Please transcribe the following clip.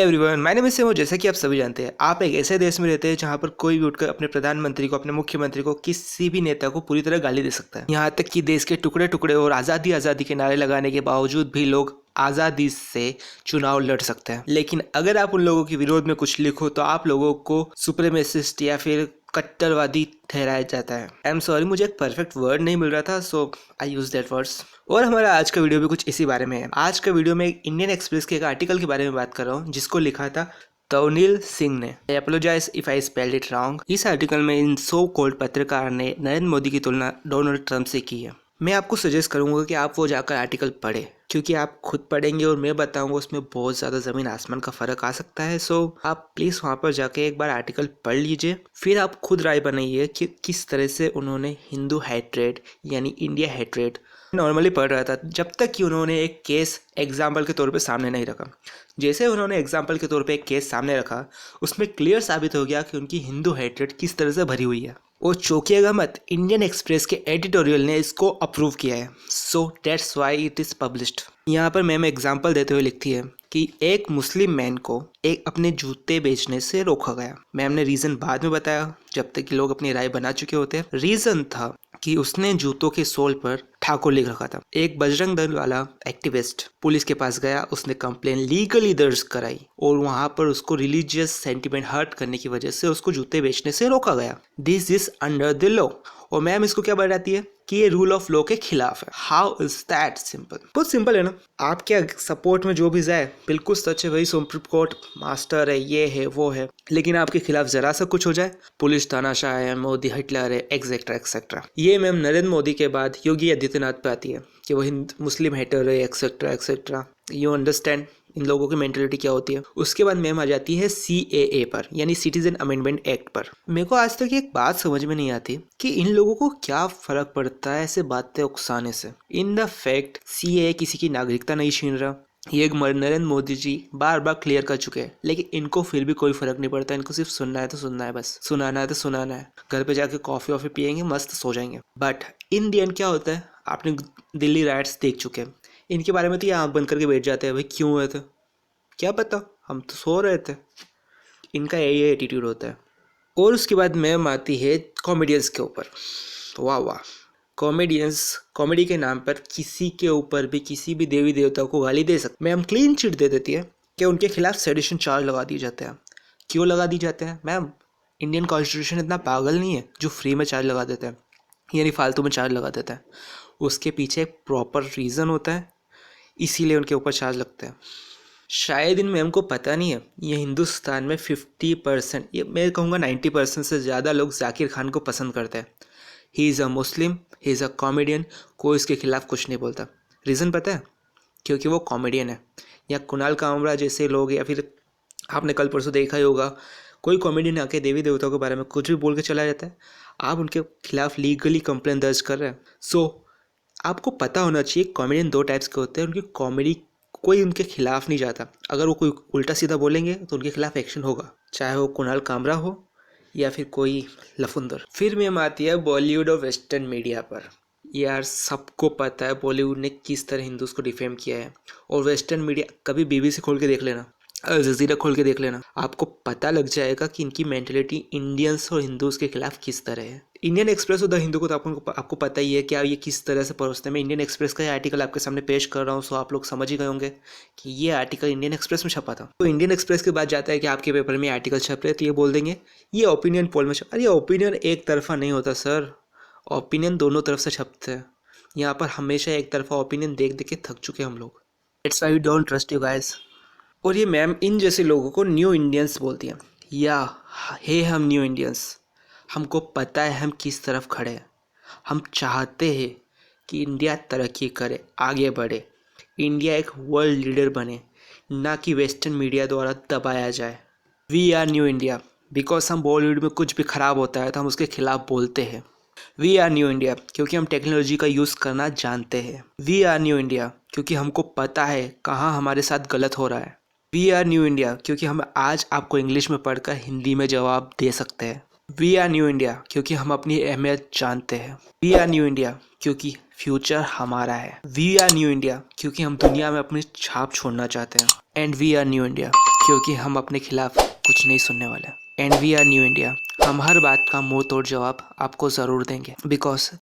Everyone, my name is सिमो। जैसा कि आप सभी जानते हैं, आप एक ऐसे देश में रहते हैं जहां पर कोई भी उठकर अपने प्रधानमंत्री को, अपने मुख्यमंत्री को, किसी भी नेता को पूरी तरह गाली दे सकता है। यहाँ तक कि देश के टुकड़े टुकड़े और आज़ादी आज़ादी के नारे लगाने के बावजूद भी लोग आज़ादी से चुनाव लड़ सकते हैं। लेकिन अगर आप उन लोगों के विरोध में कुछ लिखो तो आप लोगों को सुप्रीमेसिस्ट या फिर कट्टरवादी ठहराया जाता है। आई एम सॉरी, मुझे एक परफेक्ट वर्ड नहीं मिल रहा था, सो आई यूज दैट वर्ड्स। और हमारा आज का वीडियो भी कुछ इसी बारे में है। आज का वीडियो में इंडियन एक्सप्रेस के एक आर्टिकल के बारे में बात कर रहा हूँ जिसको लिखा था तवनील सिंह ने। I apologise if I spelled it wrong. इस आर्टिकल में इन सो कॉल्ड पत्रकार ने नरेंद्र मोदी की तुलना डोनाल्ड ट्रंप से की है। मैं आपको सजेस्ट करूंगा कि आप वो जाकर आर्टिकल पढ़े, क्योंकि आप खुद पढ़ेंगे और मैं बताऊंगा उसमें बहुत ज़्यादा ज़मीन आसमान का फ़र्क आ सकता है। सो आप प्लीज़ वहाँ पर जाके एक बार आर्टिकल पढ़ लीजिए, फिर आप खुद राय बनाइए कि किस तरह से उन्होंने हिंदू हैट्रेड यानी इंडिया हैट्रेड नॉर्मली पढ़ रहा था, जब तक कि उन्होंने एक केस एग्जाम्पल के तौर पे सामने नहीं रखा। जैसे उन्होंने एग्जाम्पल के तौर पे एक केस सामने रखा, उसमें क्लियर साबित हो गया कि उनकी हिंदू हैट्रेड किस तरह से भरी हुई है। और चौंकिएगा मत, इंडियन एक्सप्रेस के एडिटोरियल ने इसको अप्रूव किया है। So that's why it is published. यहाँ पर मैम एग्जाम्पल देते हुए लिखती है कि एक मुस्लिम मैन को एक अपने जूते बेचने से रोका गया। मैम ने रीज़न बाद में बताया, जब तक कि लोग अपनी राय बना चुके होते हैं। रीज़न था कि उसने जूतों के सोल पर ठाकुर लिख रखा था। एक बजरंग दल वाला एक्टिविस्ट पुलिस के पास गया, उसने कंप्लेन लीगली दर्ज कराई और वहां पर उसको रिलीजियस सेंटिमेंट हर्ट करने की वजह से उसको जूते बेचने से रोका गया। This is under the law. और मैम इसको क्या बताती है कि ये रूल ऑफ लॉ के खिलाफ है। How is that simple? बहुत सिंपल है ना। आप क्या सपोर्ट में जो भी जाए बिल्कुल सच है, वही सुप्रीम कोर्ट मास्टर है, ये है वो है, लेकिन आपके खिलाफ जरा सा कुछ हो जाए, पुलिस तानाशाह है, मोदी हिटलर है, एक्सेट्रा एक्सेट्रा। ये मैम नरेंद्र मोदी के बाद योगी आदित्यनाथ पे आती है कि वो मुस्लिम हेटर है, etcetera etcetera. You understand in लोगों की मेंटेलिटी क्या होती है। उसके बाद मैम आ जाती है CAA पर, यानी सिटीजन अमेंडमेंट एक्ट पर। मेरे को आज तक एक बात समझ में नहीं आती कि इन लोगों को क्या फर्क पड़ता है ऐसे बातें उकसाने से। इन द फैक्ट CAA किसी की नागरिकता नहीं छीन रहा, ये नरेंद्र मोदी जी बार बार क्लियर कर चुके हैं, लेकिन इनको फिर भी कोई फर्क नहीं पड़ता। इनको सिर्फ सुनना है तो सुनना है, बस सुनाना है तो सुनाना है। घर पे जाके कॉफी वॉफी पियेंगे, मस्त सो जाएंगे। बट इन दी एंड क्या होता है, आपने दिल्ली राइट्स देख चुके हैं, इनके बारे में तो ये आँख बंद करके बैठ जाते हैं, भाई क्यों हुए थे क्या पता, हम तो सो रहे थे। इनका यही एटीट्यूड होता है। और उसके बाद मैम आती है कॉमेडियंस के ऊपर। वाह वाह, कॉमेडियंस कॉमेडी के नाम पर किसी के ऊपर भी किसी भी देवी देवता को गाली दे सकते। मैम क्लीन चिट दे देती है कि उनके खिलाफ सेडिशन चार्ज लगा दिए जाते हैं। क्यों लगा दी जाते हैं मैम? इंडियन कॉन्स्टिट्यूशन इतना पागल नहीं है जो फ्री में चार्ज लगा देते हैं, यानी फालतू में चार्ज लगा देता है। उसके पीछे एक प्रॉपर रीज़न होता है, इसीलिए उनके ऊपर चार्ज लगते हैं। शायद इन मैम को पता नहीं है, ये हिंदुस्तान में 50%, ये मैं कहूँगा 90% से ज़्यादा लोग जाकिर खान को पसंद करते हैं। He is a Muslim, he is a comedian, कोई इसके खिलाफ कुछ नहीं बोलता। रीज़न पता है? क्योंकि वो कॉमेडियन है। या कुणाल कामरा जैसे लोग, या फिर आपने कल परसों देखा ही होगा, कोई कॉमेडियन आके देवी देवताओं के बारे में कुछ भी बोल के चला जाता है, आप उनके खिलाफ लीगली कंप्लेन दर्ज कर रहे हैं। सो आपको पता होना चाहिए कॉमेडियन दो टाइप्स के होते हैं। उनकी कॉमेडी कोई उनके खिलाफ नहीं जाता, अगर वो कोई उल्टा सीधा बोलेंगे तो उनके खिलाफ एक्शन होगा, चाहे वो कुणाल कामरा हो या फिर कोई लफुंदर। फिर मैम आती है बॉलीवुड और वेस्टर्न मीडिया पर। यार सबको पता है बॉलीवुड ने किस तरह हिंदूज को डिफेम किया है, और वेस्टर्न मीडिया, कभी BBC खोल के देख लेना, अल जजीरा खोल के देख लेना, आपको पता लग जाएगा कि इनकी मेंटेलिटी इंडियंस और हिंदूज के खिलाफ किस तरह है। इंडियन एक्सप्रेस और द हिंदू को तो आपको पता ही है कि ये किस तरह से परोसते हैं। मैं इंडियन एक्सप्रेस का ये आर्टिकल आपके सामने पेश कर रहा हूँ, सो आप लोग समझ ही गए होंगे कि ये आर्टिकल इंडियन एक्सप्रेस में छपा था। तो इंडियन एक्सप्रेस के बाद जाता है कि आपके पेपर में आर्टिकल छप रहे, तो ये बोल देंगे ये ओपिनियन पोल में छप। अरे ओपिनियन एक तरफा नहीं होता सर, ओपिनियन दोनों तरफ से छपते हैं। यहाँ पर हमेशा एक तरफा ओपिनियन देख देख के थक चुके हम लोग। It's why we don't trust you guys. और ये मैम इन जैसे लोगों को न्यू इंडियंस बोलती हैं। या हे हम न्यू इंडियंस, हमको पता है हम किस तरफ खड़े हैं। हम चाहते हैं कि इंडिया तरक्की करे, आगे बढ़े, इंडिया एक वर्ल्ड लीडर बने, ना कि वेस्टर्न मीडिया द्वारा दबाया जाए। We are new India because हम बॉलीवुड में कुछ भी ख़राब होता है तो हम उसके खिलाफ बोलते हैं। वी आर न्यू इंडिया क्योंकि हम टेक्नोलॉजी का यूज़ करना जानते हैं। वी आर न्यू इंडिया क्योंकि हमको पता है कहाँ हमारे साथ गलत हो रहा है। वी आर न्यू इंडिया क्योंकि हम आज आपको इंग्लिश में पढ़कर हिंदी में जवाब दे सकते हैं। वी आर न्यू इंडिया क्योंकि हम अपनी अहमियत जानते हैं। वी आर न्यू इंडिया क्योंकि फ्यूचर हमारा है। वी आर न्यू इंडिया क्योंकि हम दुनिया में अपनी छाप छोड़ना चाहते हैं। And we are new India क्योंकि हम अपने खिलाफ कुछ नहीं सुनने वाले। And we are new India. हम हर बात का मुंह तोड़ जवाब आपको ज़रूर देंगे, बिकॉज